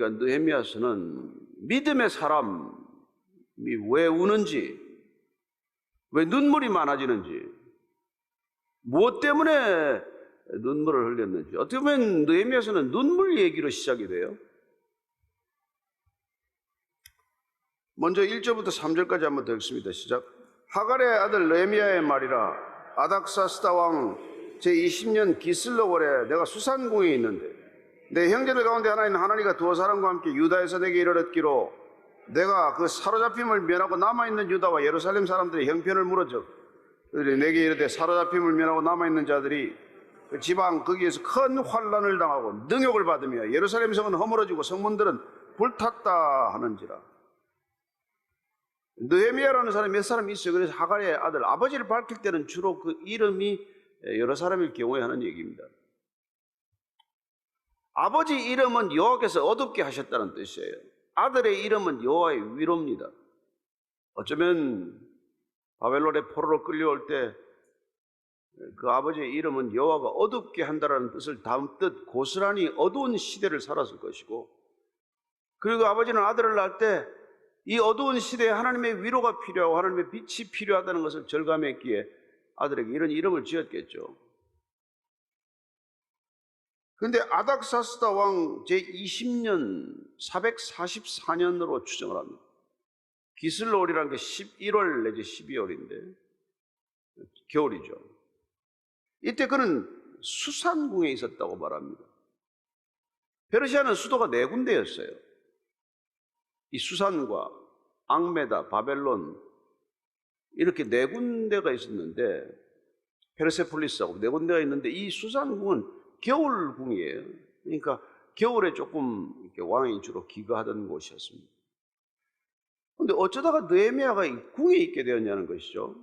보니까 느헤미야서는 믿음의 사람이 왜 우는지, 왜 눈물이 많아지는지, 무엇 때문에 눈물을 흘렸는지, 어떻게 보면 느헤미야서는 눈물 얘기로 시작이 돼요. 먼저 1절부터 3절까지 한번 더 읽습니다. 시작. 하갈의 아들 느헤미야의 말이라. 아닥사스다 왕 제20년 기슬로월에 내가 수산궁에 있는데 내 형제들 가운데 하나인 하나니가 두어 사람과 함께 유다에서 내게 이르렀기로 내가 그 사로잡힘을 면하고 남아있는 유다와 예루살렘 사람들의 형편을 물어적 그들이 내게 이르되 사로잡힘을 면하고 남아있는 자들이 그 지방 거기에서 큰 환난을 당하고 능욕을 받으며 예루살렘 성은 허물어지고 성문들은 불탔다 하는지라. 느헤미야라는 사람이 몇 사람이 있어요. 그래서 하갈의 아들, 아버지를 밝힐 때는 주로 그 이름이 여러 사람일 경우에 하는 얘기입니다. 아버지 이름은 여호와께서 어둡게 하셨다는 뜻이에요. 아들의 이름은 여호와의 위로입니다. 어쩌면 바벨론의 포로로 끌려올 때 그 아버지의 이름은 여호와가 어둡게 한다라는 뜻을 담뜻 고스란히 어두운 시대를 살았을 것이고, 그리고 아버지는 아들을 낳을 때 이 어두운 시대에 하나님의 위로가 필요하고 하나님의 빛이 필요하다는 것을 절감했기에 아들에게 이런 이름을 지었겠죠. 그런데 아닥사스다 왕 제20년 444년으로 추정을 합니다. 기슬로월이라는 게 11월 내지 12월인데 겨울이죠. 이때 그는 수산궁에 있었다고 말합니다. 페르시아는 수도가 4군데였어요. 이 수산과 앙메다, 바벨론 이렇게 4군데가 있었는데, 페르세폴리스하고 4군데가 있는데 이 수산궁은 겨울궁이에요. 그러니까 겨울에 조금 이렇게 왕이 주로 기거하던 곳이었습니다. 그런데 어쩌다가 느헤미야가 이 궁에 있게 되었냐는 것이죠.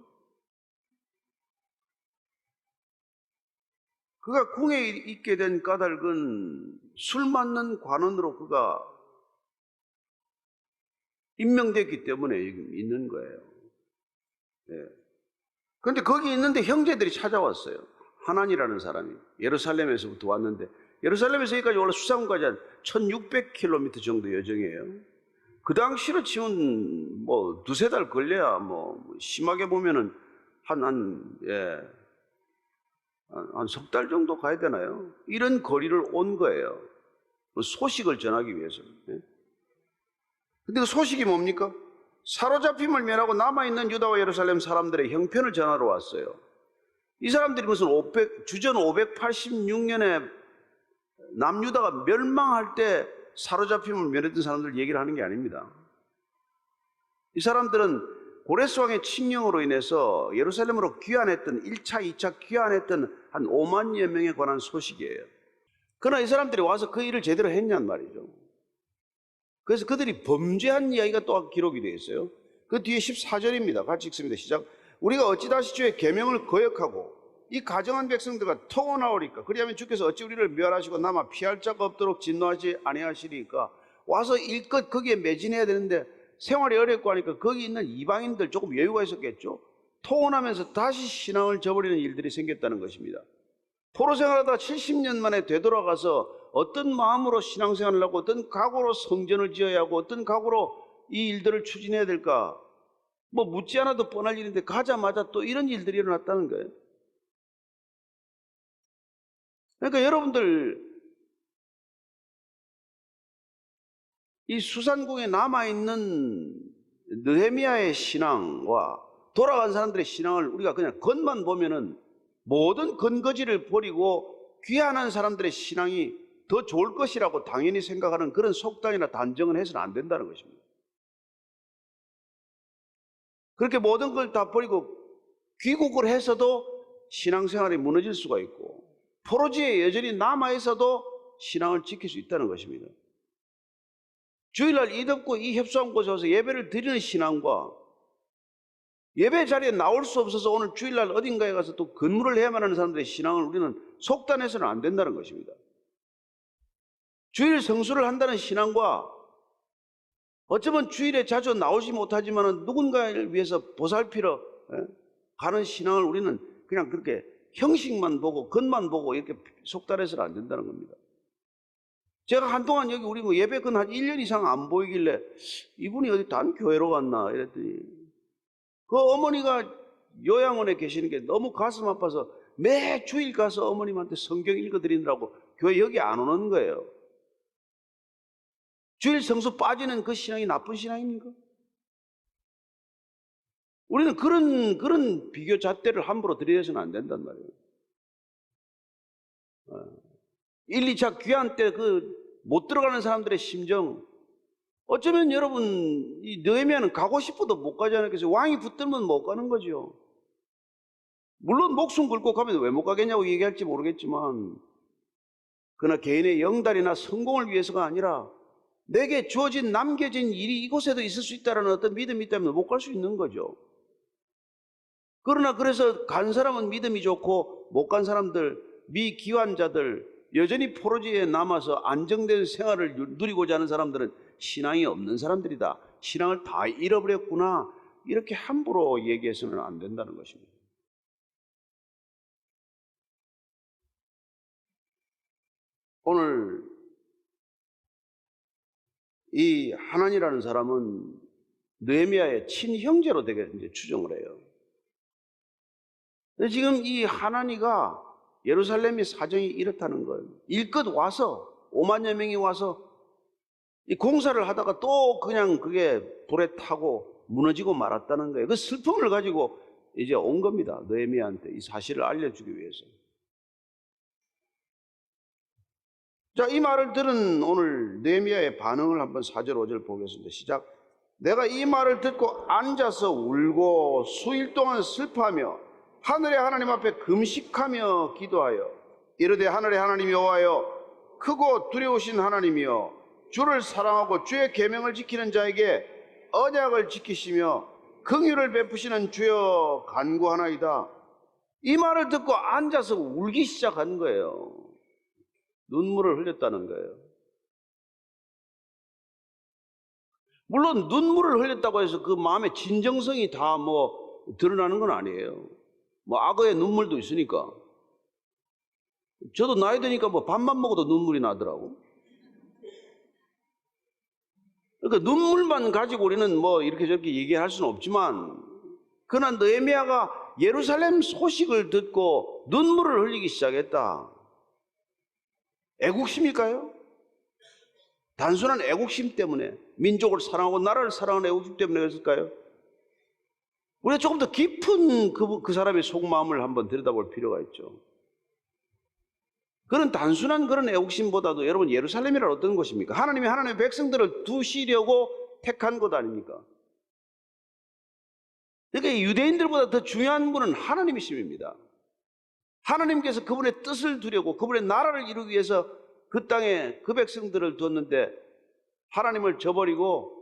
그가 궁에 있게 된 까닭은 술 맞는 관원으로 그가 임명됐기 때문에 있는 거예요. 그런데 거기 있는데 형제들이 찾아왔어요. 하난이라는 사람이 예루살렘에서부터 왔는데, 예루살렘에서 여기까지 원래 수산궁까지 한 1600km 정도 여정이에요. 그 당시로 치면 뭐 2-3달 걸려야 뭐 심하게 보면은 한 석 달 정도 가야 되나요? 이런 거리를 온 거예요. 소식을 전하기 위해서. 근데 그 소식이 뭡니까? 사로잡힘을 면하고 남아있는 유다와 예루살렘 사람들의 형편을 전하러 왔어요. 이 사람들이 무슨 주전 586년에 남유다가 멸망할 때 사로잡힘을 면했던 사람들 얘기를 하는 게 아닙니다. 이 사람들은 고레스 왕의 칙령으로 인해서 예루살렘으로 귀환했던 1차, 2차 귀환했던 한 5만여 명에 관한 소식이에요. 그러나 이 사람들이 와서 그 일을 제대로 했냔 말이죠. 그래서 그들이 범죄한 이야기가 또 기록이 되어 있어요. 그 뒤에 14절입니다. 같이 읽습니다. 시작. 우리가 어찌 다시 주의 계명을 거역하고 이 가정한 백성들과 통원하오리까? 그리하면 주께서 어찌 우리를 멸하시고 남아 피할 자가 없도록 진노하지 아니하시리까? 와서 일껏 거기에 매진해야 되는데 생활이 어렵고 하니까 거기 있는 이방인들 조금 여유가 있었겠죠. 통원하면서 다시 신앙을 저버리는 일들이 생겼다는 것입니다. 포로 생활하다 70년 만에 되돌아가서 어떤 마음으로 신앙생활을 하고 어떤 각오로 성전을 지어야 하고 어떤 각오로 이 일들을 추진해야 될까? 뭐 묻지 않아도 뻔할 일인데 가자마자 또 이런 일들이 일어났다는 거예요. 그러니까 여러분들, 이 수산궁에 남아있는 느헤미야의 신앙과 돌아간 사람들의 신앙을 우리가 그냥 겉만 보면은 모든 근거지를 버리고 귀환한 사람들의 신앙이 더 좋을 것이라고 당연히 생각하는 그런 속단이나 단정은 해서는 안 된다는 것입니다. 그렇게 모든 걸 다 버리고 귀국을 해서도 신앙생활이 무너질 수가 있고 포로지에 여전히 남아있어도 신앙을 지킬 수 있다는 것입니다. 주일날 이 덥고 이 협소한 곳에 와서 예배를 드리는 신앙과 예배 자리에 나올 수 없어서 오늘 주일날 어딘가에 가서 또 근무를 해야만 하는 사람들의 신앙을 우리는 속단해서는 안 된다는 것입니다. 주일 성수를 한다는 신앙과 어쩌면 주일에 자주 나오지 못하지만 누군가를 위해서 보살피러 가는 신앙을 우리는 그냥 그렇게 형식만 보고 겉만 보고 이렇게 속단해서는 안 된다는 겁니다. 제가 한동안 여기 우리 뭐 예배 한 1년 이상 안 보이길래 이분이 어디 단 교회로 갔나 이랬더니 그 어머니가 요양원에 계시는 게 너무 가슴 아파서 매 주일 가서 어머님한테 성경 읽어드리느라고 교회 여기 안 오는 거예요. 주일 성수 빠지는 그 신앙이 나쁜 신앙입니까? 우리는 그런 비교 잣대를 함부로 들이대서는 안 된단 말이에요. 1, 2차 귀한 때 못 들어가는 사람들의 심정, 어쩌면 여러분, 이 느헤미야는 가고 싶어도 못 가지 않았겠어요? 왕이 붙들면 못 가는 거죠. 물론 목숨 걸고 가면 왜 못 가겠냐고 얘기할지 모르겠지만, 그러나 개인의 영달이나 성공을 위해서가 아니라 내게 주어진 남겨진 일이 이곳에도 있을 수 있다는 어떤 믿음이 때문에 못 갈 수 있는 거죠. 그러나 그래서 간 사람은 믿음이 좋고 못 간 사람들, 미기환자들, 여전히 포로지에 남아서 안정된 생활을 누리고자 하는 사람들은 신앙이 없는 사람들이다. 신앙을 다 잃어버렸구나. 이렇게 함부로 얘기해서는 안 된다는 것입니다. 오늘 이 하난이라는 사람은 느헤미야의 친형제로 되게 이제 추정을 해요. 근데 지금 이 하난이가 예루살렘의 사정이 이렇다는 거예요. 일껏 와서 5만여 명이 와서 이 공사를 하다가 또 그냥 그게 불에 타고 무너지고 말았다는 거예요. 그 슬픔을 가지고 이제 온 겁니다. 느헤미야한테 이 사실을 알려주기 위해서. 자, 이 말을 들은 오늘 느헤미야의 반응을 한번 4절 5절 보겠습니다. 시작. 내가 이 말을 듣고 앉아서 울고 수일 동안 슬퍼하며 하늘의 하나님 앞에 금식하며 기도하여 이르되 하늘의 하나님 여호와여 크고 두려우신 하나님이여 주를 사랑하고 주의 계명을 지키는 자에게 언약을 지키시며 긍휼을 베푸시는 주여 간구하나이다. 이 말을 듣고 앉아서 울기 시작한 거예요. 눈물을 흘렸다는 거예요. 물론 눈물을 흘렸다고 해서 그 마음의 진정성이 다 드러나는 건 아니에요. 악어의 눈물도 있으니까. 저도 나이 드니까 밥만 먹어도 눈물이 나더라고. 그러니까 눈물만 가지고 우리는 이렇게 저렇게 얘기할 수는 없지만, 그러나 느헤미야가 예루살렘 소식을 듣고 눈물을 흘리기 시작했다. 애국심일까요? 단순한 애국심 때문에, 민족을 사랑하고 나라를 사랑하는 애국심 때문에 그랬을까요? 우리가 조금 더 깊은 그 사람의 속마음을 한번 들여다볼 필요가 있죠. 그런 단순한 그런 애국심보다도 여러분 예루살렘이란 어떤 곳입니까? 하나님이 하나님의 백성들을 두시려고 택한 곳 아닙니까? 그러니까 유대인들보다 더 중요한 분은 하나님이십니다. 하나님께서 그분의 뜻을 두려고 그분의 나라를 이루기 위해서 그 땅에 그 백성들을 뒀는데 하나님을 저버리고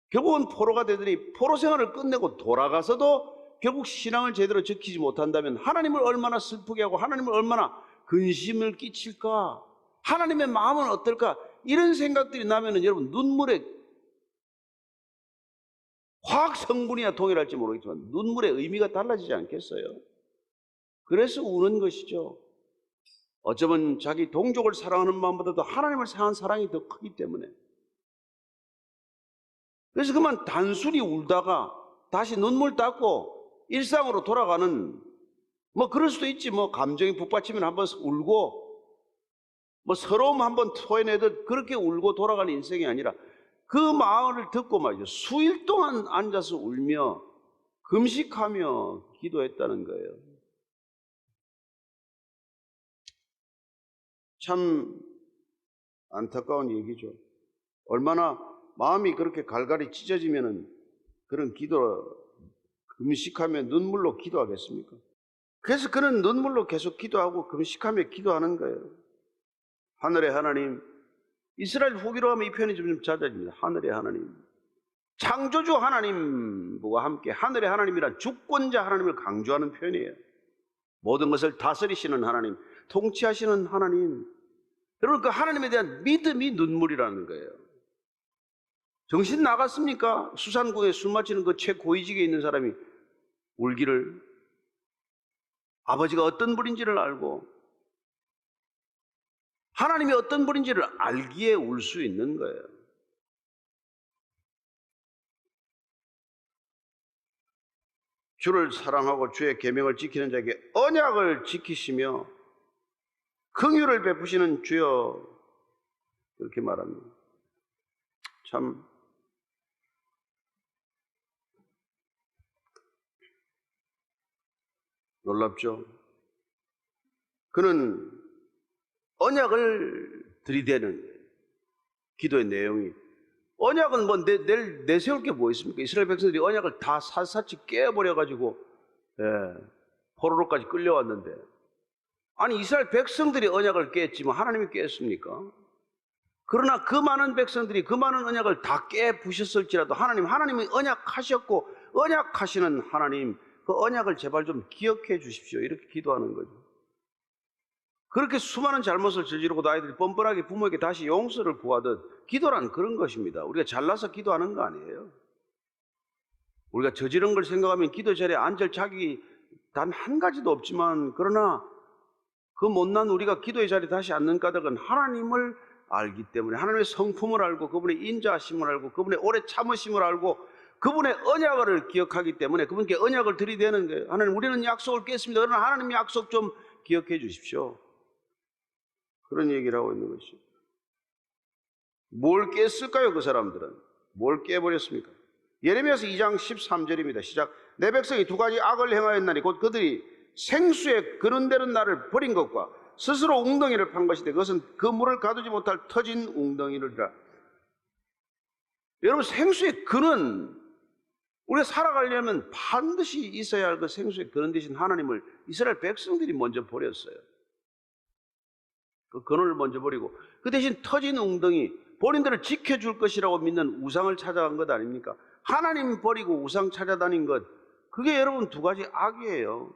결국은 포로가 되더니 포로 생활을 끝내고 돌아가서도 결국 신앙을 제대로 지키지 못한다면 하나님을 얼마나 슬프게 하고 하나님을 얼마나 근심을 끼칠까? 하나님의 마음은 어떨까? 이런 생각들이 나면은 여러분 눈물의 화학 성분이나 동일할지 모르겠지만 눈물의 의미가 달라지지 않겠어요? 그래서 우는 것이죠. 어쩌면 자기 동족을 사랑하는 마음보다도 하나님을 사랑하는 사랑이 더 크기 때문에. 그래서 그만 단순히 울다가 다시 눈물 닦고 일상으로 돌아가는, 그럴 수도 있지. 감정이 북받치면 한번 울고, 서러움 한번 토해내듯 그렇게 울고 돌아가는 인생이 아니라 그 마음을 듣고 말이죠. 수일 동안 앉아서 울며 금식하며 기도했다는 거예요. 참 안타까운 얘기죠. 얼마나 마음이 그렇게 갈갈이 찢어지면은 그런 금식하며 눈물로 기도하겠습니까? 그래서 그는 눈물로 계속 기도하고 금식하며 기도하는 거예요. 하늘의 하나님, 이스라엘 후기로 하면 이 표현이 좀 잦아집니다. 하늘의 하나님, 창조주 하나님과 함께 하늘의 하나님이란 주권자 하나님을 강조하는 표현이에요. 모든 것을 다스리시는 하나님, 통치하시는 하나님. 여러분, 그 하나님에 대한 믿음이 눈물이라는 거예요. 정신 나갔습니까? 수산국에 술 마시는 그 최고위직에 있는 사람이 울기를, 아버지가 어떤 분인지를 알고 하나님이 어떤 분인지를 알기에 울 수 있는 거예요. 주를 사랑하고 주의 계명을 지키는 자에게 언약을 지키시며 긍휼을 베푸시는 주여, 그렇게 말합니다. 참 놀랍죠? 그는 언약을 들이대는 거예요. 기도의 내용이. 언약은 뭐 내세울 게 뭐 있습니까? 이스라엘 백성들이 언약을 다 샅샅이 깨버려가지고 포로로까지 끌려왔는데, 아니 이스라엘 백성들이 언약을 깼지만 하나님이 깼습니까? 그러나 그 많은 백성들이 그 많은 언약을 다 깨부셨을지라도 하나님이 언약하셨고 언약하시는 하나님, 그 언약을 제발 좀 기억해 주십시오, 이렇게 기도하는 거죠. 그렇게 수많은 잘못을 저지르고 아이들이 뻔뻔하게 부모에게 다시 용서를 구하듯 기도란 그런 것입니다. 우리가 잘나서 기도하는 거 아니에요. 우리가 저지른 걸 생각하면 기도 자리에 앉을 자격이 단 한 가지도 없지만, 그러나 그 못난 우리가 기도의 자리에 다시 앉는 까닭은 하나님을 알기 때문에, 하나님의 성품을 알고 그분의 인자하심을 알고 그분의 오래 참으심을 알고 그분의 언약을 기억하기 때문에 그분께 언약을 드리대는 거예요. 하나님, 우리는 약속을 깼습니다. 그러나 하나님 약속 좀 기억해 주십시오. 그런 얘기를 하고 있는 것이죠. 뭘 깼을까요? 그 사람들은 뭘 깨버렸습니까? 예레미야서 2장 13절입니다. 시작. 내 백성이 두 가지 악을 행하였나니 곧 그들이 생수에 그는대는 나를 버린 것과 스스로 웅덩이를 판 것인데 그것은 그 물을 가두지 못할 터진 웅덩이니라. 여러분, 생수의 근은, 우리가 살아가려면 반드시 있어야 할 그 생수의 근원 되신 하나님을 이스라엘 백성들이 먼저 버렸어요. 그 근원을 먼저 버리고 그 대신 터진 웅덩이, 본인들을 지켜줄 것이라고 믿는 우상을 찾아간 것 아닙니까? 하나님 버리고 우상 찾아다닌 것, 그게 여러분 두 가지 악이에요.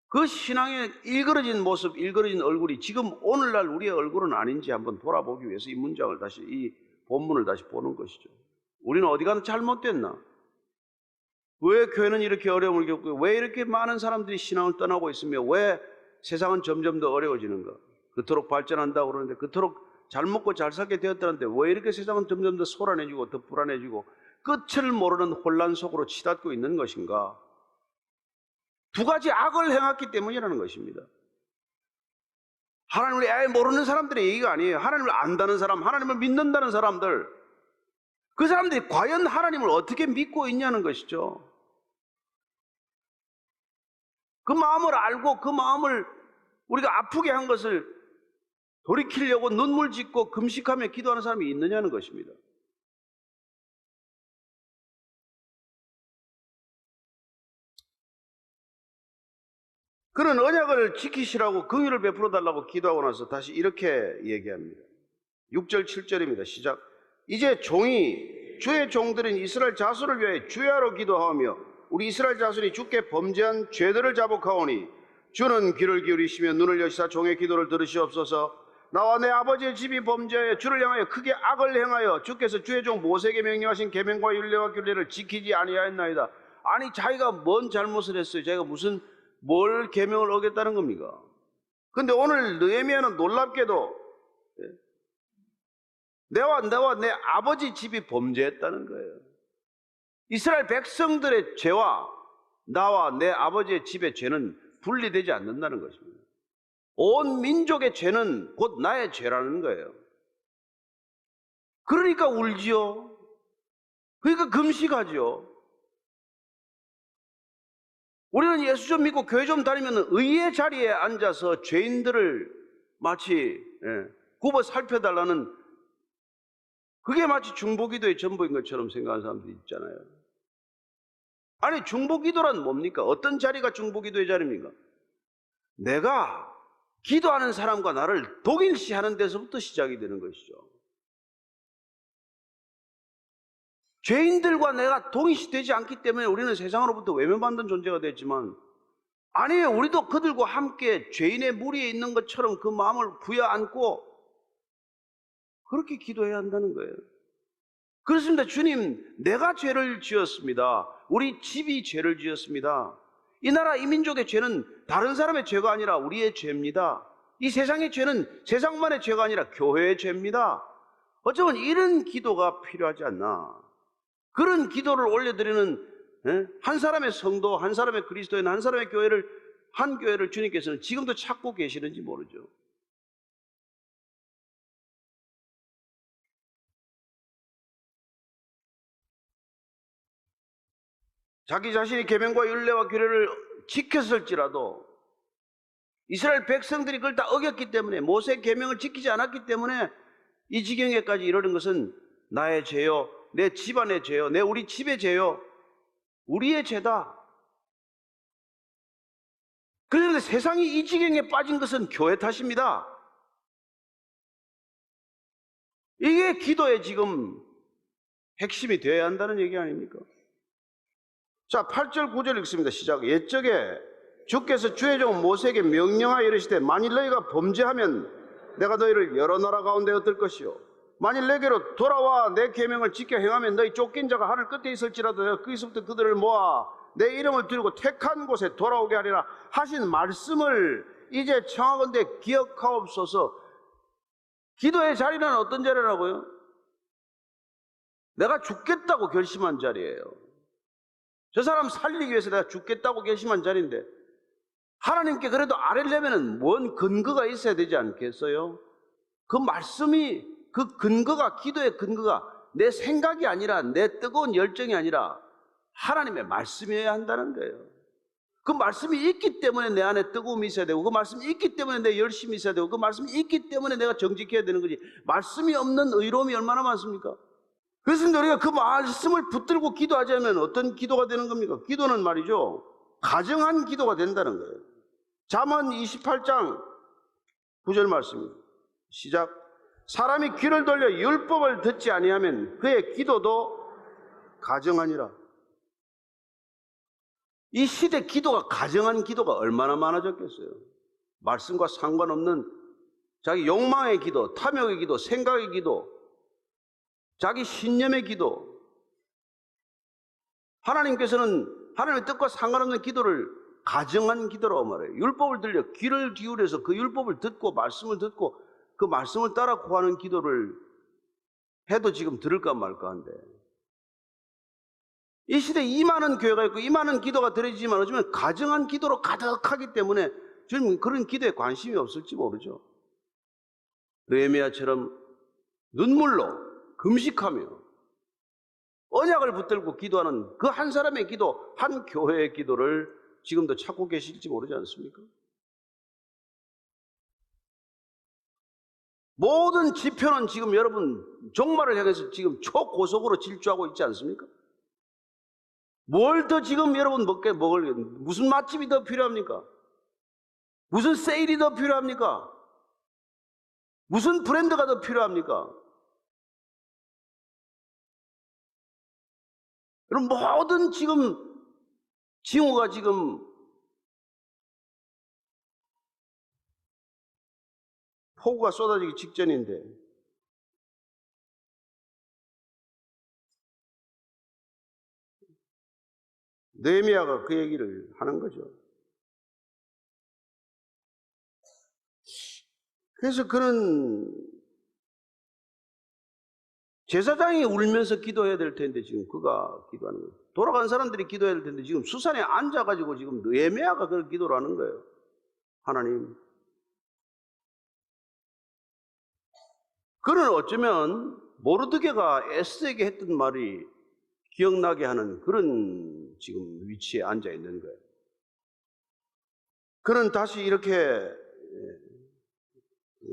그 신앙의 일그러진 모습, 일그러진 얼굴이 지금 오늘날 우리의 얼굴은 아닌지 한번 돌아보기 위해서 이 문장을 다시, 이 본문을 다시 보는 것이죠. 우리는 어디 가서 잘못됐나? 왜 교회는 이렇게 어려움을 겪고, 왜 이렇게 많은 사람들이 신앙을 떠나고 있으며, 왜 세상은 점점 더 어려워지는가? 그토록 발전한다고 그러는데, 그토록 잘 먹고 잘 살게 되었다는데 왜 이렇게 세상은 점점 더 소란해지고 더 불안해지고 끝을 모르는 혼란 속으로 치닫고 있는 것인가? 두 가지 악을 행했기 때문이라는 것입니다. 하나님을 아예 모르는 사람들의 얘기가 아니에요. 하나님을 안다는 사람, 하나님을 믿는다는 사람들, 그 사람들이 과연 하나님을 어떻게 믿고 있냐는 것이죠. 그 마음을 알고 그 마음을 우리가 아프게 한 것을 돌이키려고 눈물 짓고 금식하며 기도하는 사람이 있느냐는 것입니다. 그는 언약을 지키시라고 긍휼을 베풀어 달라고 기도하고 나서 다시 이렇게 얘기합니다. 6절 7절입니다. 시작. 이제 종이 주의 종들인 이스라엘 자손을 위해 주야로 기도하며 우리 이스라엘 자손이 주께 범죄한 죄들을 자복하오니 주는 귀를 기울이시며 눈을 여시사 종의 기도를 들으시옵소서. 나와 내 아버지의 집이 범죄하여 주를 향하여 크게 악을 행하여 주께서 주의 종 모세에게 명령하신 계명과 율례와 규례를 지키지 아니하였나이다. 아니, 자기가 뭔 잘못을 했어요? 자기가 무슨 뭘 계명을 어겼다는 겁니까? 근데 오늘 느헤미야는 놀랍게도 내와 내 아버지 집이 범죄했다는 거예요. 이스라엘 백성들의 죄와 나와 내 아버지의 집의 죄는 분리되지 않는다는 것입니다. 온 민족의 죄는 곧 나의 죄라는 거예요. 그러니까 울지요. 그러니까 금식하죠. 우리는 예수 좀 믿고 교회 좀 다니면 의의 자리에 앉아서 죄인들을 마치 굽어 살펴달라는, 그게 마치 중보기도의 전부인 것처럼 생각하는 사람들이 있잖아요. 아니, 중보기도란 뭡니까? 어떤 자리가 중보기도의 자리입니까? 내가 기도하는 사람과 나를 동일시하는 데서부터 시작이 되는 것이죠. 죄인들과 내가 동일시되지 않기 때문에 우리는 세상으로부터 외면받는 존재가 됐지만, 아니에요. 우리도 그들과 함께 죄인의 무리에 있는 것처럼 그 마음을 부여안고 그렇게 기도해야 한다는 거예요. 그렇습니다. 주님, 내가 죄를 지었습니다. 우리 집이 죄를 지었습니다. 이 나라 이 민족의 죄는 다른 사람의 죄가 아니라 우리의 죄입니다. 이 세상의 죄는 세상만의 죄가 아니라 교회의 죄입니다. 어쩌면 이런 기도가 필요하지 않나. 그런 기도를 올려드리는 한 사람의 성도, 한 사람의 그리스도인, 한 사람의 교회를, 한 교회를 주님께서는 지금도 찾고 계시는지 모르죠. 자기 자신이 계명과 율례와 규례를 지켰을지라도 이스라엘 백성들이 그걸 다 어겼기 때문에, 모세의 계명을 지키지 않았기 때문에 이 지경에까지 이르는 것은 나의 죄요, 내 집안의 죄요, 우리 집의 죄요, 우리의 죄다. 그런데 세상이 이 지경에 빠진 것은 교회 탓입니다. 이게 기도의 지금 핵심이 되어야 한다는 얘기 아닙니까? 자, 8절 9절 읽습니다. 시작. 옛적에 주께서 주의 종 모세에게 명령하여 이르시되 만일 너희가 범죄하면 내가 너희를 여러 나라 가운데 얻을 것이요 만일 내게로 돌아와 내 계명을 지켜 행하면 너희 쫓긴 자가 하늘 끝에 있을지라도 내가 거기서부터 그들을 모아 내 이름을 들고 택한 곳에 돌아오게 하리라 하신 말씀을 이제 청하건대 기억하옵소서. 기도의 자리는 어떤 자리라고요? 내가 죽겠다고 결심한 자리예요. 저 사람 살리기 위해서 내가 죽겠다고 결심한 자리인데 하나님께 그래도 아뢰려면 뭔 근거가 있어야 되지 않겠어요? 그 말씀이, 그 근거가, 기도의 근거가 내 생각이 아니라, 내 뜨거운 열정이 아니라 하나님의 말씀이어야 한다는 거예요. 그 말씀이 있기 때문에 내 안에 뜨거움이 있어야 되고, 그 말씀이 있기 때문에 내 열심이 있어야 되고, 그 말씀이 있기 때문에 내가 정직해야 되는 거지. 말씀이 없는 의로움이 얼마나 많습니까? 그래서 우리가 그 말씀을 붙들고 기도하자면 어떤 기도가 되는 겁니까? 기도는 말이죠, 가정한 기도가 된다는 거예요. 잠언 28장 9절 말씀입니다. 시작. 사람이 귀를 돌려 율법을 듣지 아니하면 그의 기도도 가정하니라. 이 시대 기도가 가정한 기도가 얼마나 많아졌겠어요. 말씀과 상관없는 자기 욕망의 기도, 탐욕의 기도, 생각의 기도, 자기 신념의 기도. 하나님께서는 하나님의 뜻과 상관없는 기도를 가정한 기도라고 말해요. 율법을 들려 귀를 기울여서 그 율법을 듣고 말씀을 듣고 그 말씀을 따라 구하는 기도를 해도 지금 들을까 말까 한데, 이 시대에 이 많은 교회가 있고 이 많은 기도가 드려지지만 어쩌면 가정한 기도로 가득하기 때문에 지금 그런 기도에 관심이 없을지 모르죠. 느헤미야처럼 눈물로 금식하며 언약을 붙들고 기도하는 그 한 사람의 기도, 한 교회의 기도를 지금도 찾고 계실지 모르지 않습니까? 모든 지표는 지금 여러분 종말을 향해서 지금 초고속으로 질주하고 있지 않습니까? 뭘 더 지금 여러분 먹을 무슨 맛집이 더 필요합니까? 무슨 세일이 더 필요합니까? 무슨 브랜드가 더 필요합니까? 여러분 모든 지금 징후가 지금 폭우가 쏟아지기 직전인데 느헤미야가 그 얘기를 하는 거죠. 그래서 그는 제사장이 울면서 기도해야 될 텐데 지금 그가 기도하는 거예요. 돌아간 사람들이 기도해야 될 텐데 지금 수산에 앉아가지고 지금 느헤미야가 그걸 기도를 하는 거예요. 하나님, 그는 어쩌면 모르드게가 에스더에게 했던 말이 기억나게 하는 그런 지금 위치에 앉아 있는 거예요. 그는 다시 이렇게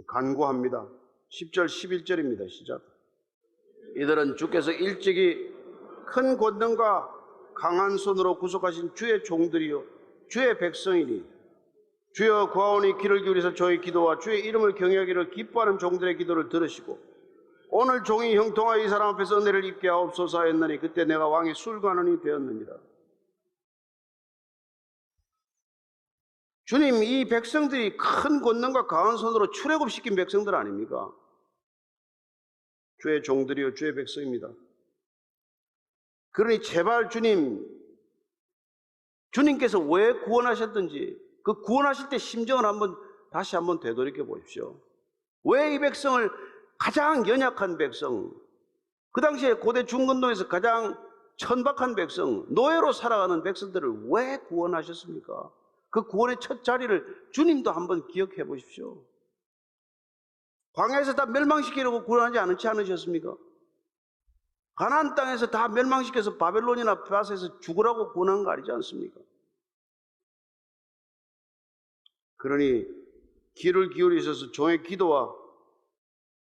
간구합니다. 10절 11절입니다. 시작. 이들은 주께서 일찍이 큰 권능과 강한 손으로 구속하신 주의 종들이요 주의 백성이니 주여 구하오니 귀를 기울여서 저희 기도와 주의 이름을 경외하기를 기뻐하는 종들의 기도를 들으시고 오늘 종이 형통하여 이 사람 앞에서 은혜를 입게 하옵소서 하였느니 그때 내가 왕의 술관원이 되었느니라. 주님, 이 백성들이 큰 권능과 강한 손으로 출애굽시킨 백성들 아닙니까? 주의 종들이요 주의 백성입니다. 그러니 제발 주님, 주님께서 왜 구원하셨든지 그 구원하실 때 심정을 다시 한번 되돌이켜 보십시오. 왜 이 백성을, 가장 연약한 백성, 그 당시에 고대 중건동에서 가장 천박한 백성, 노예로 살아가는 백성들을 왜 구원하셨습니까? 그 구원의 첫 자리를 주님도 한번 기억해 보십시오. 광야에서 다 멸망시키려고 구원하지 않으셨습니까? 가나안 땅에서 다 멸망시켜서 바벨론이나 벼앗에서 죽으라고 구원한 거 아니지 않습니까? 그러니 귀를 기울이셔서 종의 기도와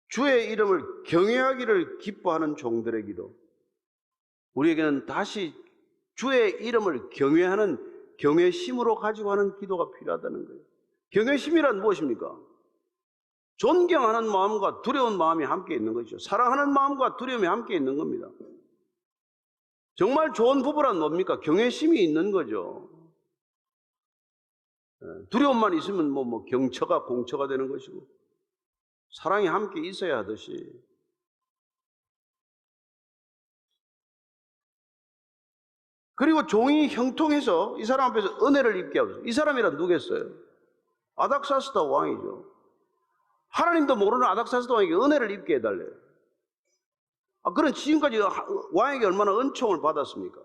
주의 이름을 경외하기를 기뻐하는 종들의 기도, 우리에게는 다시 주의 이름을 경외하는 경외심으로 가지고 하는 기도가 필요하다는 거예요. 경외심이란 무엇입니까? 존경하는 마음과 두려운 마음이 함께 있는 것이죠. 사랑하는 마음과 두려움이 함께 있는 겁니다. 정말 좋은 부부란 뭡니까? 경외심이 있는 거죠. 두려움만 있으면 경처가 공처가 되는 것이고, 사랑이 함께 있어야 하듯이 그리고 종이 형통해서 이 사람 앞에서 은혜를 입게 하소서. 이 사람이란 누구겠어요? 아닥사스다 왕이죠. 하나님도 모르는 아닥사스다 왕에게 은혜를 입게 해달래요. 그런 지금까지 왕에게 얼마나 은총을 받았습니까?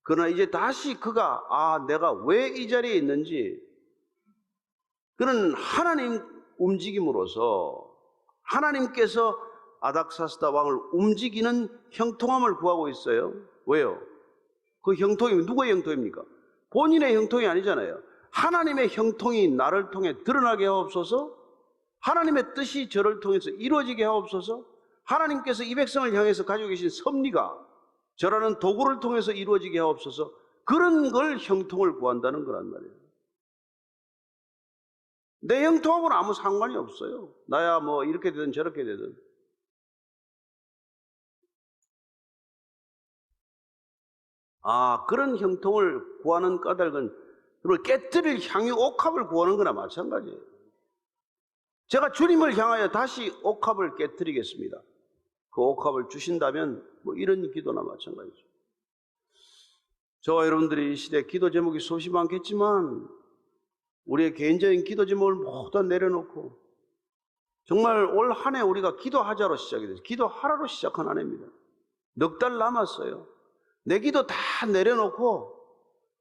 그러나 이제 다시 그가 내가 왜 이 자리에 있는지, 그는 하나님 움직임으로써 하나님께서 아닥사스다 왕을 움직이는 형통함을 구하고 있어요. 왜요? 그 형통이 누구의 형통입니까? 본인의 형통이 아니잖아요. 하나님의 형통이 나를 통해 드러나게 하옵소서, 하나님의 뜻이 저를 통해서 이루어지게 하옵소서, 하나님께서 이 백성을 향해서 가지고 계신 섭리가 저라는 도구를 통해서 이루어지게 하옵소서, 그런 걸 형통을 구한다는 거란 말이에요. 내 형통하고는 아무 상관이 없어요. 나야 이렇게 되든 저렇게 되든. 그런 형통을 구하는 까닭은 그걸 깨뜨릴 향유 옥합을 구하는 거나 마찬가지예요. 제가 주님을 향하여 다시 옥합을 깨뜨리겠습니다. 그 옥합을 주신다면 이런 기도나 마찬가지죠. 저와 여러분들이 이 시대 기도 제목이 수없이 많겠지만 우리의 개인적인 기도 제목을 모두 다 내려놓고 정말 올 한 해 우리가 기도하자로 시작이 됐어요. 기도하라로 시작한 한 해입니다. 넉 달 남았어요. 내 기도 다 내려놓고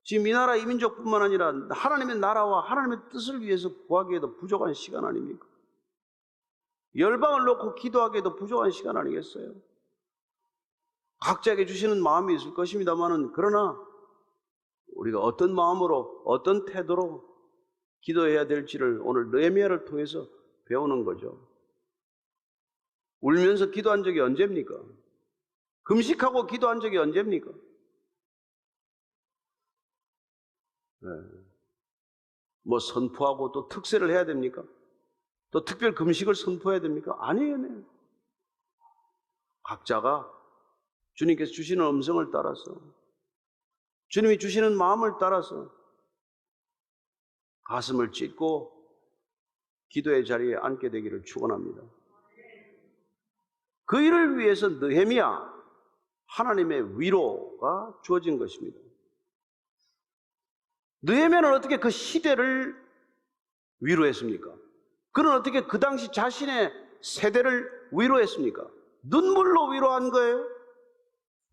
지금 이 나라 이 민족뿐만 아니라 하나님의 나라와 하나님의 뜻을 위해서 구하기에도 부족한 시간 아닙니까? 열방을 놓고 기도하기에도 부족한 시간 아니겠어요? 각자에게 주시는 마음이 있을 것입니다만은, 그러나 우리가 어떤 마음으로 어떤 태도로 기도해야 될지를 오늘 느헤미야를 통해서 배우는 거죠. 울면서 기도한 적이 언제입니까? 금식하고 기도한 적이 언제입니까? 선포하고 또 특세를 해야 됩니까? 또 특별 금식을 선포해야 됩니까? 아니에요. 각자가 주님께서 주시는 음성을 따라서, 주님이 주시는 마음을 따라서 가슴을 찢고 기도의 자리에 앉게 되기를 축원합니다. 그 일을 위해서 느헤미야, 하나님의 위로가 주어진 것입니다. 느헤미야는 어떻게 그 시대를 위로했습니까? 그는 어떻게 그 당시 자신의 세대를 위로했습니까? 눈물로 위로한 거예요.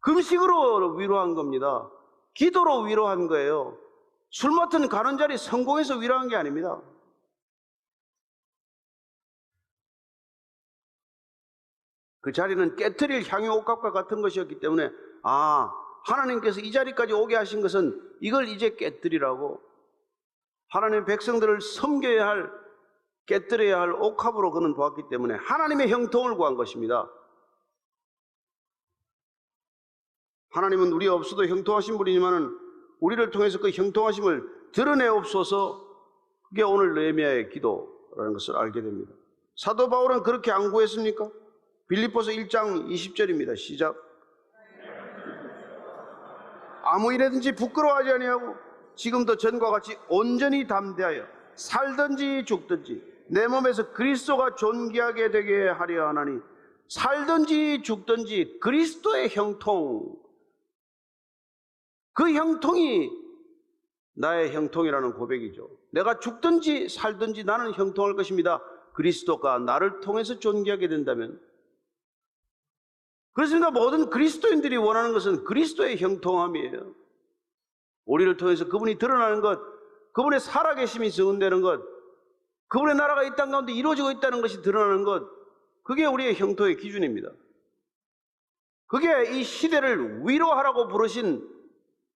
금식으로 위로한 겁니다. 기도로 위로한 거예요. 술 맡은 가는 자리 성공해서 위로한 게 아닙니다. 그 자리는 깨트릴 향유 옥합과 같은 것이었기 때문에 하나님께서 이 자리까지 오게 하신 것은 이걸 이제 깨뜨리라고, 하나님의 백성들을 섬겨야 할, 깨뜨려야 할 옥합으로 그는 보았기 때문에 하나님의 형통을 구한 것입니다. 하나님은 우리 없어도 형통하신 분이지만 우리를 통해서 그 형통하심을 드러내옵소서, 그게 오늘 느헤미야의 기도라는 것을 알게 됩니다. 사도 바울은 그렇게 안 구했습니까? 빌립보서 1장 20절입니다. 시작. 아무 일에든지 부끄러워하지 아니하고 지금도 전과 같이 온전히 담대하여 살든지 죽든지 내 몸에서 그리스도가 존귀하게 되게 하려 하나니, 살든지 죽든지 그리스도의 형통, 그 형통이 나의 형통이라는 고백이죠. 내가 죽든지 살든지 나는 형통할 것입니다. 그리스도가 나를 통해서 존귀하게 된다면. 그렇습니다. 모든 그리스도인들이 원하는 것은 그리스도의 형통함이에요. 우리를 통해서 그분이 드러나는 것, 그분의 살아계심이 증언되는 것, 그분의 나라가 이 땅 가운데 이루어지고 있다는 것이 드러나는 것, 그게 우리의 형통의 기준입니다. 그게 이 시대를 위로하라고 부르신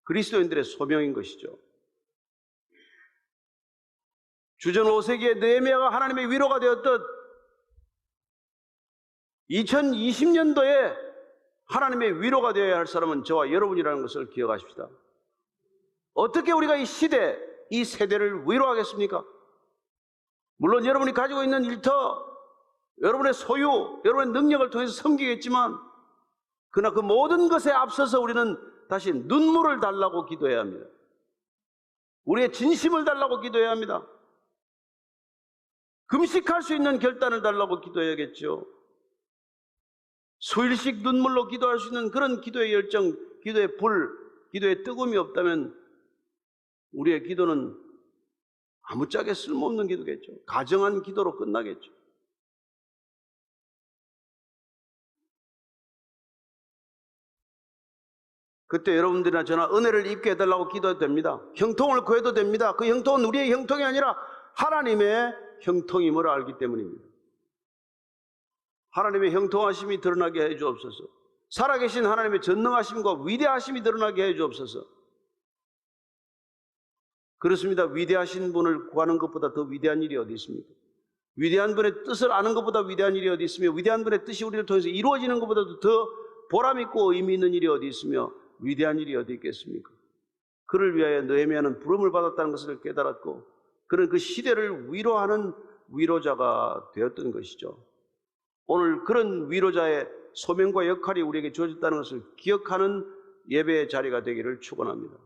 그리스도인들의 소명인 것이죠. 주전 5세기에 느헤미야가 하나님의 위로가 되었듯 2020년도에 하나님의 위로가 되어야 할 사람은 저와 여러분이라는 것을 기억하십시다. 어떻게 우리가 이 시대, 이 세대를 위로하겠습니까? 물론 여러분이 가지고 있는 일터, 여러분의 소유, 여러분의 능력을 통해서 섬기겠지만, 그러나 그 모든 것에 앞서서 우리는 다시 눈물을 달라고 기도해야 합니다. 우리의 진심을 달라고 기도해야 합니다. 금식할 수 있는 결단을 달라고 기도해야겠죠. 수일씩 눈물로 기도할 수 있는 그런 기도의 열정, 기도의 불, 기도의 뜨거움이 없다면 우리의 기도는 아무짝에 쓸모없는 기도겠죠. 가정한 기도로 끝나겠죠. 그때 여러분들이나 저나 은혜를 입게 해달라고 기도해도 됩니다. 형통을 구해도 됩니다. 그 형통은 우리의 형통이 아니라 하나님의 형통임을 알기 때문입니다. 하나님의 형통하심이 드러나게 해 주옵소서. 살아계신 하나님의 전능하심과 위대하심이 드러나게 해 주옵소서. 그렇습니다. 위대하신 분을 구하는 것보다 더 위대한 일이 어디 있습니까? 위대한 분의 뜻을 아는 것보다 위대한 일이 어디 있으며, 위대한 분의 뜻이 우리를 통해서 이루어지는 것보다도 더 보람있고 의미 있는 일이 어디 있으며, 위대한 일이 어디 있겠습니까? 그를 위하여 느헤미야는 부름을 받았다는 것을 깨달았고, 그는 그 시대를 위로하는 위로자가 되었던 것이죠. 오늘 그런 위로자의 소명과 역할이 우리에게 주어졌다는 것을 기억하는 예배의 자리가 되기를 축원합니다.